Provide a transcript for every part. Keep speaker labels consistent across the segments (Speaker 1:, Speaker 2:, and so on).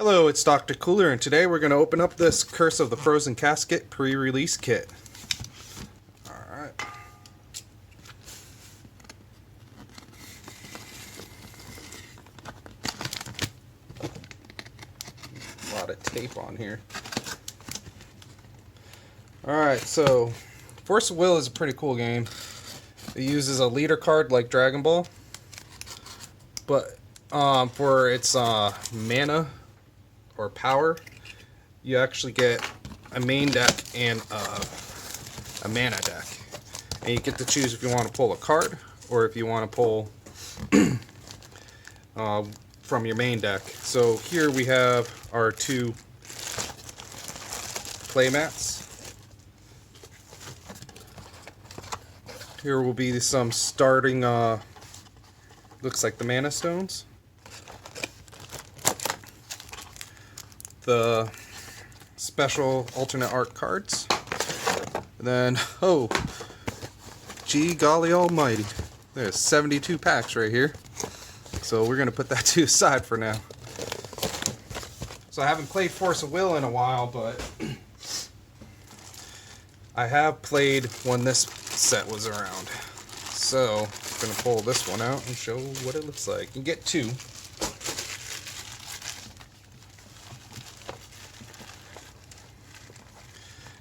Speaker 1: Hello, it's Dr. Kooler, and today we're going to open up this Curse of the Frozen Casket pre-release kit. Alright. A lot of tape on here. Alright, so Force of Will is a pretty cool game. It uses a leader card like Dragon Ball, but for its mana or power, you actually get a main deck and a mana deck, and you get to choose if you want to pull a card or if you want to pull from your main deck. So here we have our two playmats. Here will be some starting looks like the mana stones, the special alternate art cards, and then, oh, gee golly almighty, there's 72 packs right here, so we're gonna put that to the side for now. So I haven't played Force of Will in a while, but I have played when this set was around, so I'm gonna pull this one out and show what it looks like. You get two.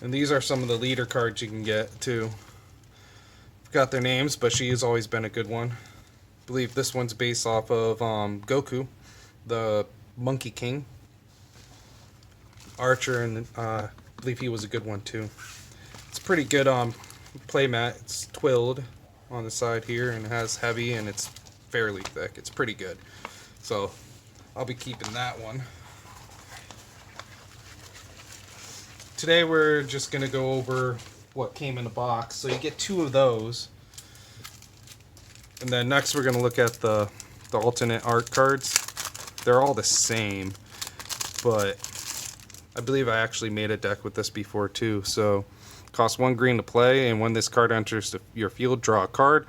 Speaker 1: And these are some of the leader cards you can get too. Forgot their names, but she has always been a good one. I believe this one's based off of Goku, the Monkey King. Archer, and I believe he was a good one too. It's a pretty good playmat. It's twilled on the side here and it has heavy and it's fairly thick. It's pretty good. So I'll be keeping that one. Today we're just going to go over what came in the box. So you get two of those. And then next we're going to look at the alternate art cards. They're all the same, but I believe I actually made a deck with this before too. So costs 1 green to play, and when this card enters your field, draw a card.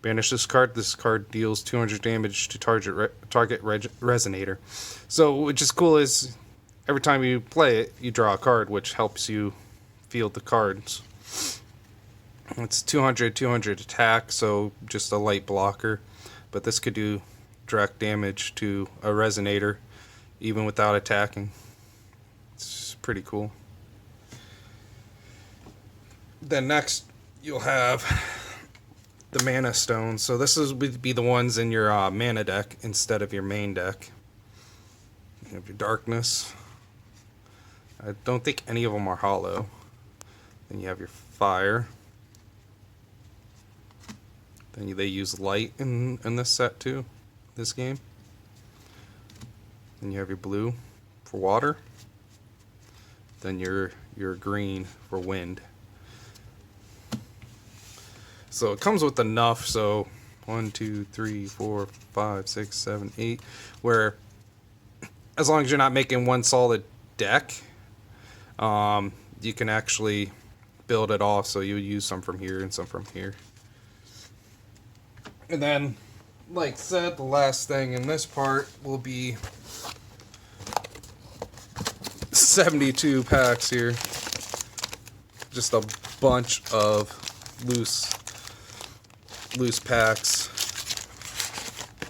Speaker 1: Banish this card. This card deals 200 damage to target resonator. So which is cool is every time you play it, you draw a card, which helps you field the cards. It's 200 attack, so just a light blocker. But this could do direct damage to a resonator, even without attacking. It's pretty cool. Then next, you'll have the mana stones. So this would be the ones in your mana deck instead of your main deck. You have your darkness. I don't think any of them are hollow. Then you have your fire. Then they use light in this set too, this game. Then you have your blue for water. Then your green for wind. So it comes with enough, so 1, 2, 3, 4, 5, 6, 7, 8, where as long as you're not making one solid deck, you can actually build it off, so you use some from here and some from here. And then, like said, the last thing in this part will be 72 packs here. Just a bunch of loose packs,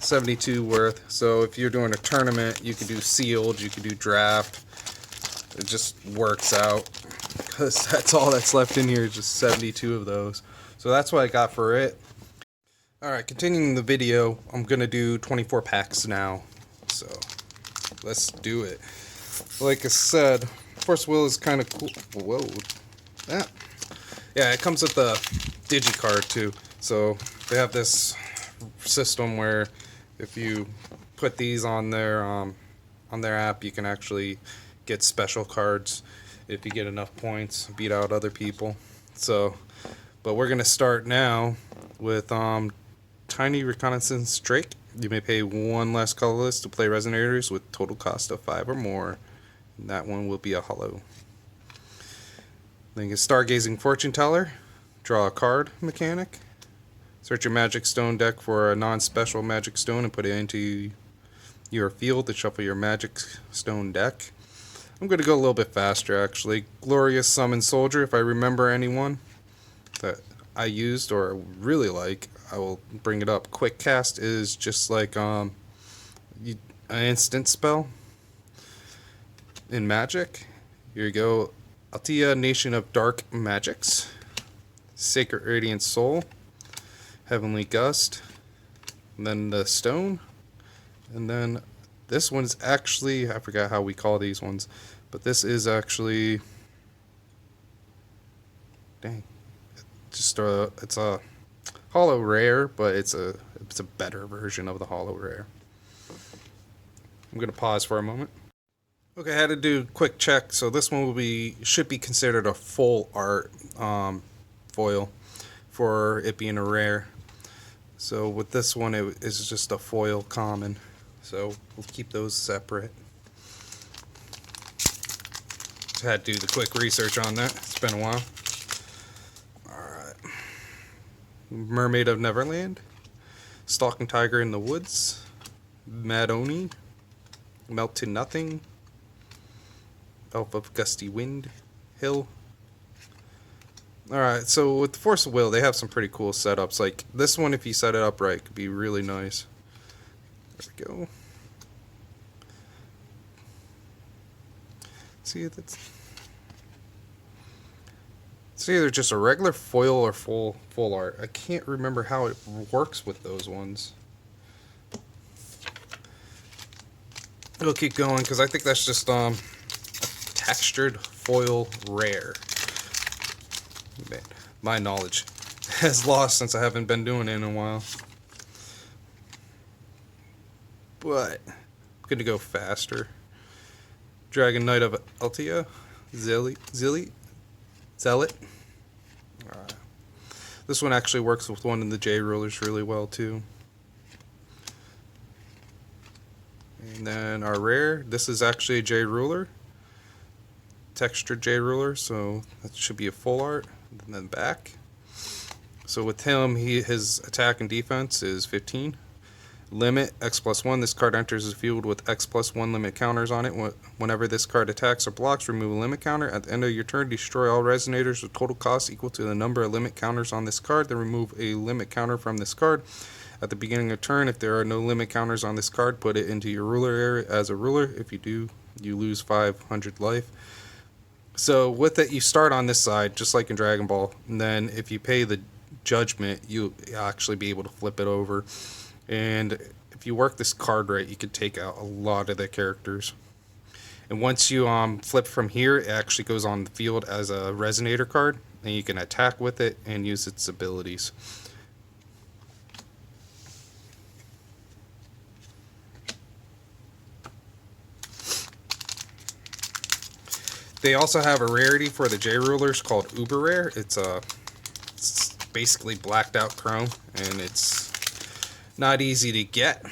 Speaker 1: 72 worth. So if you're doing a tournament, you can do sealed, you can do draft. It just works out because that's all that's left in here, just 72 of those. So that's what I got for it. Alright, continuing the video, I'm gonna do 24 packs now, so let's do it. Like I said, Force of Will is kind of cool. Whoa, that. Yeah, it comes with the digicard too. So they have this system where if you put these on their app, you can actually get special cards if you get enough points, beat out other people. So, but we're gonna start now with Tiny Reconnaissance Drake. You may pay 1 less colorless to play resonators with total cost of 5 or more. And that one will be a hollow. Then you get Stargazing Fortune Teller. Draw a card mechanic. Search your magic stone deck for a non-special magic stone and put it into your field to shuffle your magic stone deck. I'm going to go a little bit faster actually. Glorious Summon Soldier, if I remember anyone that I used or really like, I will bring it up. Quick Cast is just like an instant spell in Magic. Here you go. Altea, Nation of Dark Magics. Sacred Radiant Soul. Heavenly Gust. And then the Stone. And then this one's actually, I forgot how we call these ones, but this is actually, dang, just it's a holo rare, but it's a better version of the holo rare. I'm gonna pause for a moment. Okay, I had to do a quick check. So this one should be considered a full art foil for it being a rare. So with this one, it is just a foil common. So we'll keep those separate. Just had to do the quick research on that. It's been a while. Alright. Mermaid of Neverland. Stalking Tiger in the Woods. Mad Oni. Melt to Nothing. Elf of Gusty Wind. Hill. Alright, so with the Force of Will, they have some pretty cool setups. Like this one, if you set it up right, could be really nice. There we go. See, it's either just a regular foil or full art. I can't remember how it works with those ones. We'll keep going because I think that's just a textured foil rare. Man, my knowledge has lost since I haven't been doing it in a while. But I'm gonna go faster. Dragon Knight of Altea, Zealot. This one actually works with one of the J rulers really well too. And then our rare, this is actually a J ruler, textured J ruler, so that should be a full art. And then back. So with him, his attack and defense is 15. Limit X+1. This card enters the field with X+1 limit counters on it. Whenever this card attacks or blocks, remove a limit counter. At the end of your turn, destroy all resonators with total cost equal to the number of limit counters on this card. Then remove a limit counter from this card. At the beginning of turn, if there are no limit counters on this card, put it into your ruler area as a ruler. If you do, you lose 500 life. So with it, you start on this side, just like in Dragon Ball. And then if you pay the judgment, you'll actually be able to flip it over. And if you work this card right, you can take out a lot of the characters. And once you flip from here, it actually goes on the field as a resonator card. And you can attack with it and use its abilities. They also have a rarity for the J rulers called Uber Rare. It's basically blacked out chrome, and it's not easy to get.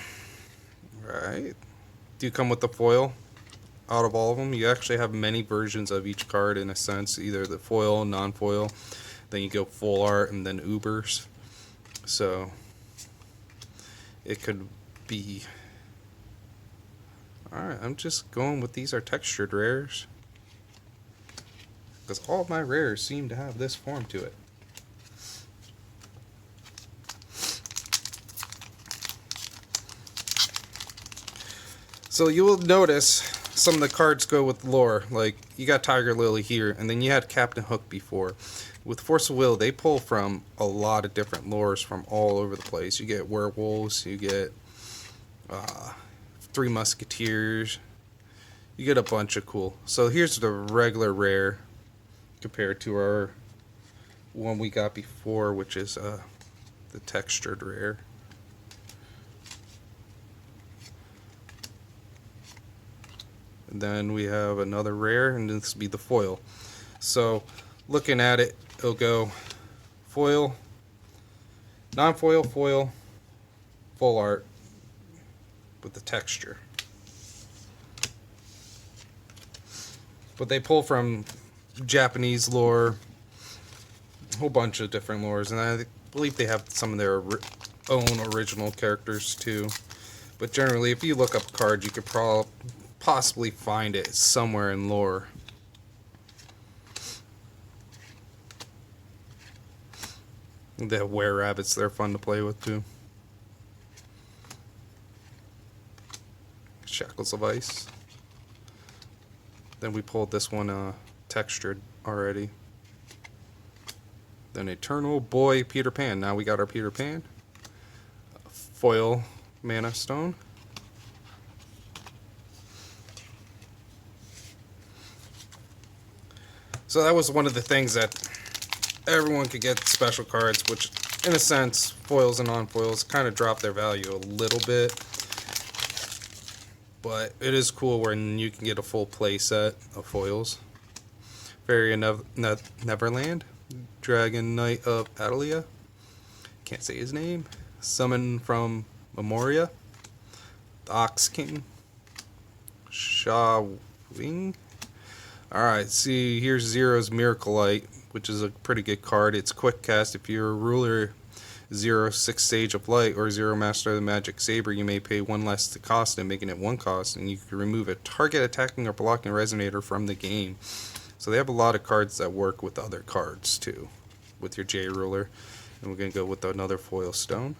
Speaker 1: Right? Do come with the foil. Out of all of them, you actually have many versions of each card in a sense, either the foil, non-foil, then you go full art, and then Ubers. So it could be. Alright, I'm just going with these are textured rares. Because all of my rares seem to have this form to it. So you will notice some of the cards go with lore. Like, you got Tiger Lily here, and then you had Captain Hook before. With Force of Will, they pull from a lot of different lores from all over the place. You get werewolves, you get Three Musketeers, you get a bunch of cool. So here's the regular rare compared to our one we got before, which is the textured rare. And then we have another rare, and this will be the foil. So looking at it, it'll go foil, non-foil, foil, full art with the texture. But they pull from Japanese lore, a whole bunch of different lores, and I believe they have some of their own original characters too. But generally, if you look up a card, you could possibly find it somewhere in lore. They have were-rabbits. They're fun to play with, too. Shackles of Ice. Then we pulled this one textured already. Then Eternal Boy Peter Pan. Now we got our Peter Pan. Foil Mana Stone. So that was one of the things that everyone could get special cards, which in a sense, foils and non-foils kind of drop their value a little bit. But it is cool when you can get a full play set of foils. Fairy of Neverland. Dragon Knight of Adalia. Can't say his name. Summon from Memoria. The Ox King. Shaw Wing. Alright, see, here's Zero's Miracle Light, which is a pretty good card. It's quick cast. If you're a ruler, Zero 6 Sage of Light, or Zero Master of the Magic Saber, you may pay 1 less to cost and making it 1 cost, and you can remove a target attacking or blocking resonator from the game. So they have a lot of cards that work with other cards too, with your J ruler. And we're going to go with another foil stone.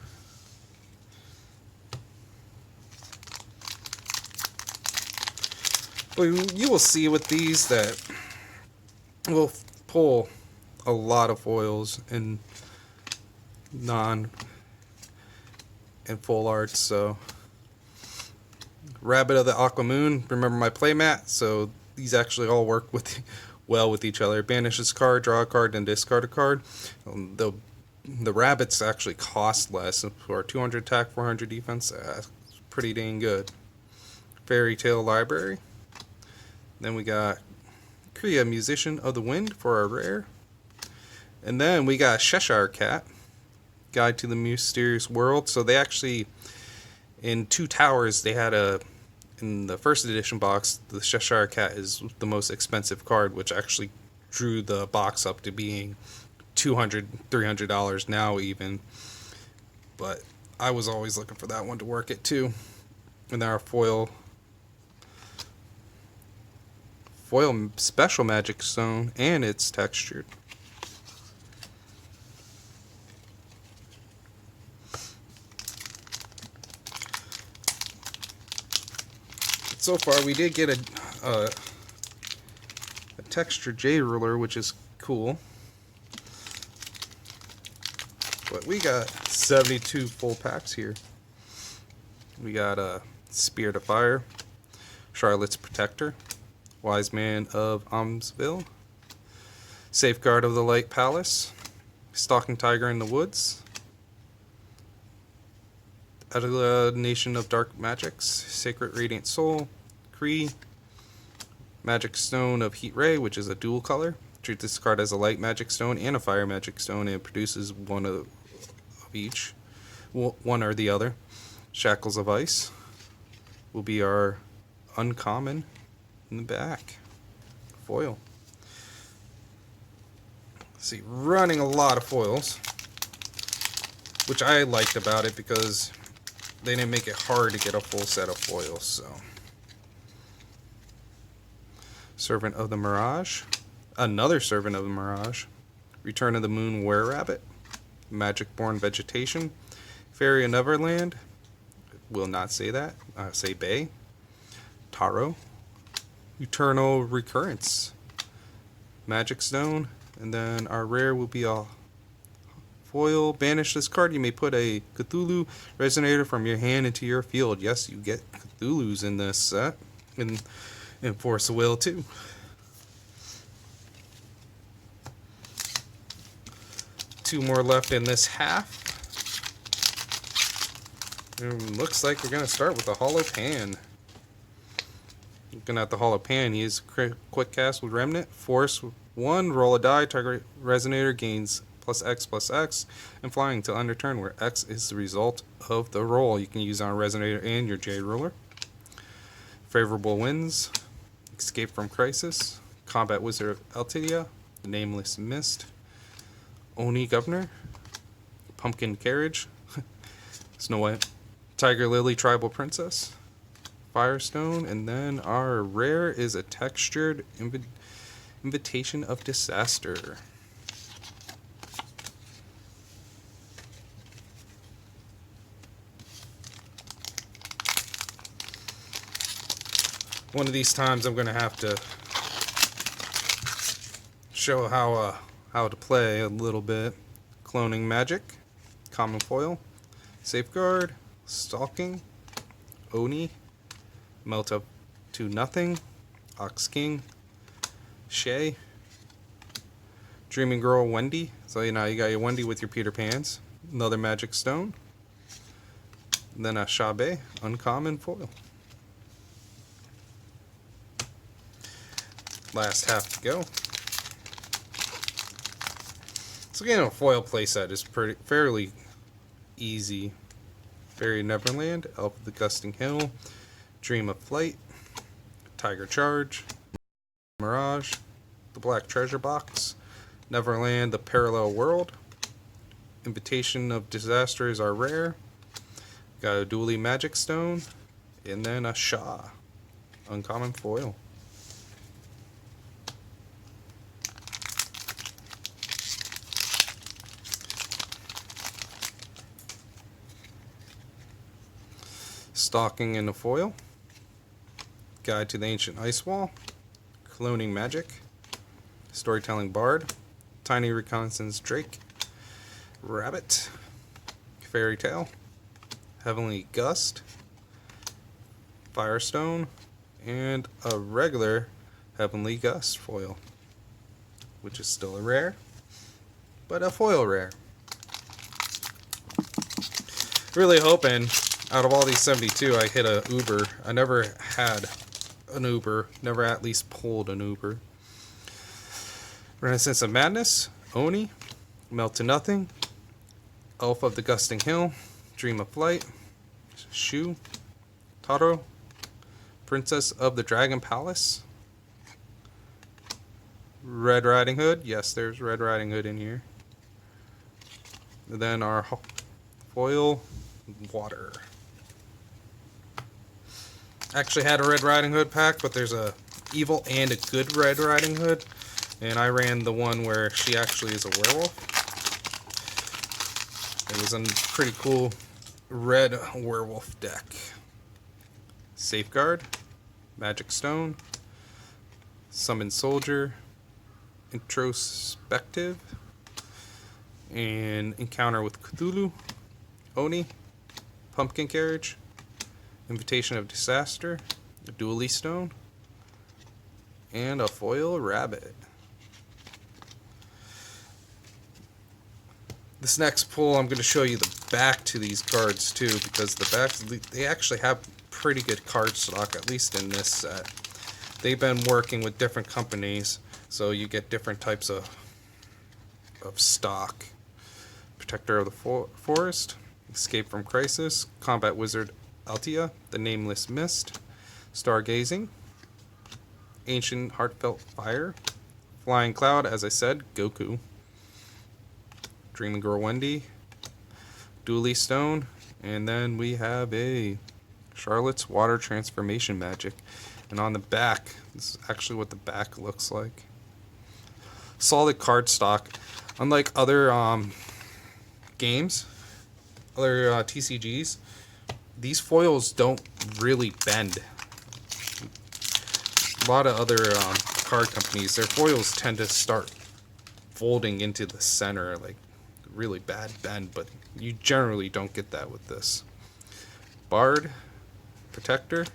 Speaker 1: But you will see with these that we'll pull a lot of foils in non and full arts. So Rabbit of the Aqua Moon, remember my playmat, so these actually all work well with each other. Banish this card, draw a card, and discard a card. The rabbits actually cost less for 200 attack, 400 defense. Pretty dang good. Fairy Tale Library. Then we got Kriya, Musician of the Wind for our rare. And then we got Cheshire Cat, Guide to the Mysterious World. So they actually, in Two Towers, they had in the first edition box, the Cheshire Cat is the most expensive card, which actually drew the box up to being $200, $300 now even. But I was always looking for that one to work it too. And then our foil special magic stone, and it's textured. So far we did get a textured J ruler, which is cool. But we got 72 full packs here. We got a Spirit of Fire, Charlotte's Protector, Wise Man of Amsville, Safeguard of the Light Palace, Stalking Tiger in the Woods, Adela Nation of Dark Magics, Sacred Radiant Soul, Kree, Magic Stone of Heat Ray, which is a dual color. Treat this card as a light magic stone and a fire magic stone, and it produces one of each, one or the other. Shackles of Ice will be our uncommon in the back. Foil. Let's see, running a lot of foils, which I liked about it because they didn't make it hard to get a full set of foils. So, Servant of the Mirage, another Servant of the Mirage, Return of the Moon Were-Rabbit, Magic-Born Vegetation, Fairy of Neverland, will not say that, say Bay, Taro, Eternal Recurrence, Magic Stone, and then our rare will be a foil. Banish this card. You may put a Cthulhu Resonator from your hand into your field. Yes, you get Cthulhu's in this set. And Force of Will too. Two more left in this half. And looks like we're going to start with the Hollow Pan. Looking at the Hollow Pan, he is quick cast with Remnant. Force 1, roll a die, target Resonator gains +X/+X, and flying until end of turn, where X is the result of the roll. You can use on a Resonator and your J ruler. Favorable Winds, Escape from Crisis, Combat Wizard of Eltidia, the Nameless Mist, Oni Governor, Pumpkin Carriage, Snow White, Tiger Lily Tribal Princess, Firestone, and then our rare is a textured Invitation of Disaster. One of these times I'm going to have to show how to play a little bit. Cloning Magic, Common Foil, Safeguard, Stalking, Oni, Melt Up to Nothing, Ox King, Shay, Dreaming Girl Wendy. So you know you got your Wendy with your Peter Pans. Another Magic Stone. And then a Shabe, Uncommon Foil. Last half to go. So getting a foil playset is fairly easy. Fairy Neverland, Elf of the Gusting Hill, Dream of Flight, Tiger Charge, Mirage, the Black Treasure Box, Neverland, the Parallel World, Invitation of Disaster is our rare, got a Dually Magic Stone, and then a Shah, Uncommon Foil. Stalking in the Foil, Guide to the Ancient Ice Wall, Cloning Magic, Storytelling Bard, Tiny Reconnaissance Drake, Rabbit, Fairy Tale, Heavenly Gust, Firestone, and a regular Heavenly Gust foil, which is still a rare, but a foil rare. Really hoping out of all these 72 I hit a Uber. I never had an Uber, never at least pulled an Uber. Renaissance of Madness, Oni, Melt to Nothing, Elf of the Gusting Hill, Dream of Flight, Shu, Taro, Princess of the Dragon Palace, Red Riding Hood. Yes, there's Red Riding Hood in here. And then our foil water. Actually had a Red Riding Hood pack, but there's a evil and a good Red Riding Hood, and I ran the one where she actually is a werewolf. It was a pretty cool red werewolf deck. Safeguard, Magic Stone, Summon Soldier, Introspective, and Encounter with Cthulhu, Oni, Pumpkin Carriage, Invitation of Disaster, a Dually Stone, and a foil rabbit. This next pull, I'm going to show you the back to these cards too, because the backs, they actually have pretty good card stock, at least in this set. They've been working with different companies, so you get different types of stock. Protector of the Forest, Escape from Crisis, Combat Wizard Altia, The Nameless Mist, Stargazing, Ancient Heartfelt Fire, Flying Cloud, as I said, Goku, Dreaming Girl Wendy, Dually Stone, and then we have a Charlotte's Water Transformation Magic. And on the back, this is actually what the back looks like. Solid card stock. Unlike other games, other TCGs, these foils don't really bend. A lot of other card companies, their foils tend to start folding into the center, like really bad bend, but you generally don't get that with this. Bard, Protector,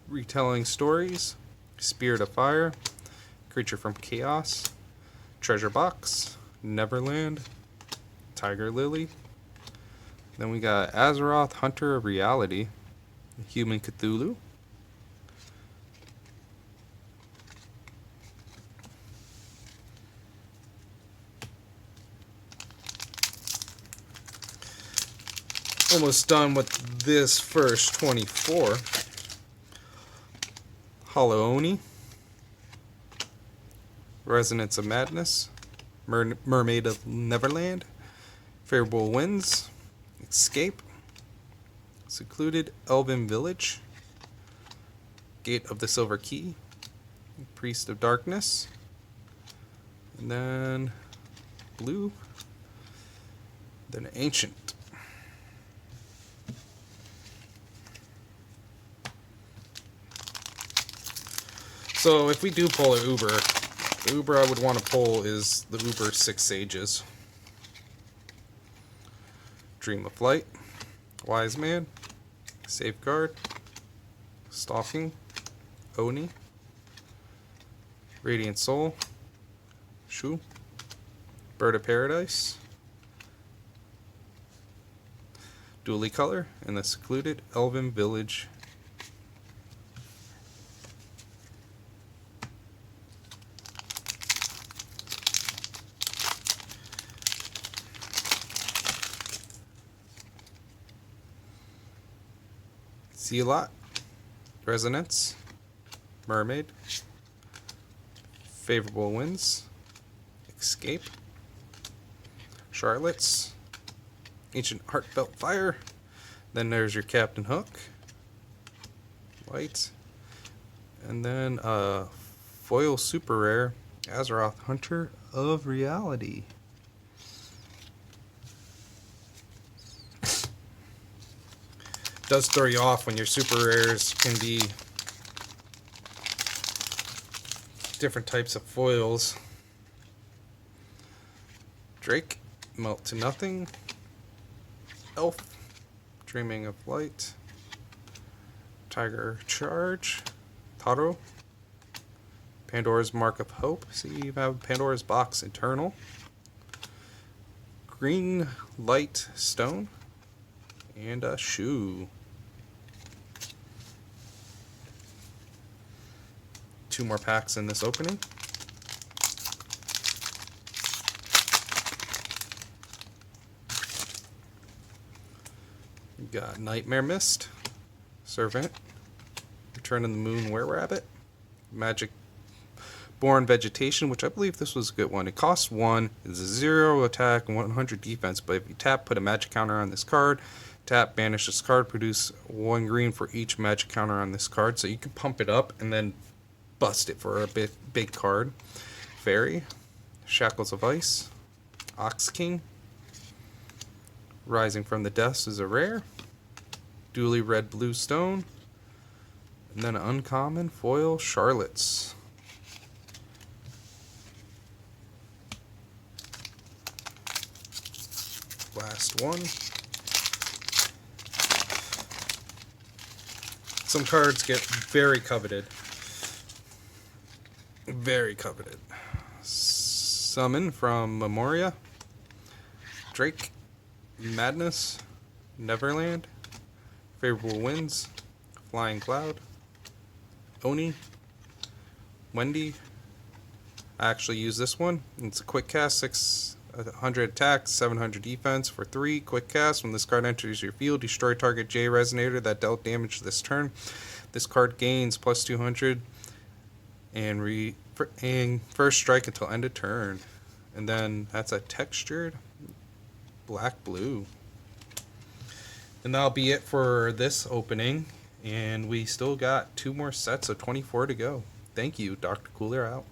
Speaker 1: Retelling Stories, Spirit of Fire, Creature from Chaos, Treasure Box, Neverland, Tiger Lily. Then we got Azeroth, Hunter of Reality, Human Cthulhu, almost done with this first 24. Hollow Oni, Resonance of Madness, Mermaid of Neverland, Favorable Winds, Escape, Secluded Elven Village, Gate of the Silver Key, Priest of Darkness, and then blue, then Ancient. So if we do pull an Uber, the Uber I would want to pull is the Uber Six Sages. Dream of Flight, Wise Man, Safeguard, Stalking, Oni, Radiant Soul, Shu, Bird of Paradise, Dually Color, and the Secluded Elven Village. Sealot, Resonance, Mermaid, Favorable Winds, Escape, Charlotte's, Ancient Heartfelt Fire, then there's your Captain Hook, White, and then foil super rare, Azeroth Hunter of Reality. Does throw you off when your super rares can be different types of foils. Drake, Melt to Nothing, Elf, Dreaming of Light, Tiger Charge, Taro, Pandora's Mark of Hope. See, you have Pandora's Box Eternal, Green Light Stone, and a Shoe. 2 more packs in this opening. We got Nightmare Mist, Servant, Return of the Moon Were-Rabbit, Magic Born Vegetation, which I believe this was a good one. It costs 1, it's a 0 attack and 100 defense, but if you tap, put a magic counter on this card, tap, banish this card, produce 1 green for each magic counter on this card, so you can pump it up and then bust it for a big card. Fairy, Shackles of Ice, Ox King, Rising from the Depths is a rare, Dually Red Blue Stone, and then an uncommon foil Charlotte's. Last one. Some cards get very coveted. Very coveted. Summon from Memoria, Drake, Madness, Neverland, Favorable Winds, Flying Cloud, Oni, Wendy. I actually use this one. It's a quick cast, 600 attack, 700 defense for 3. Quick cast. When this card enters your field, destroy target J Resonator that dealt damage this turn. This card gains plus 200 and first strike until end of turn. And then that's a textured black blue. And that'll be it for this opening. And we still got 2 more sets of 24 to go. Thank you. Dr. Kooler out.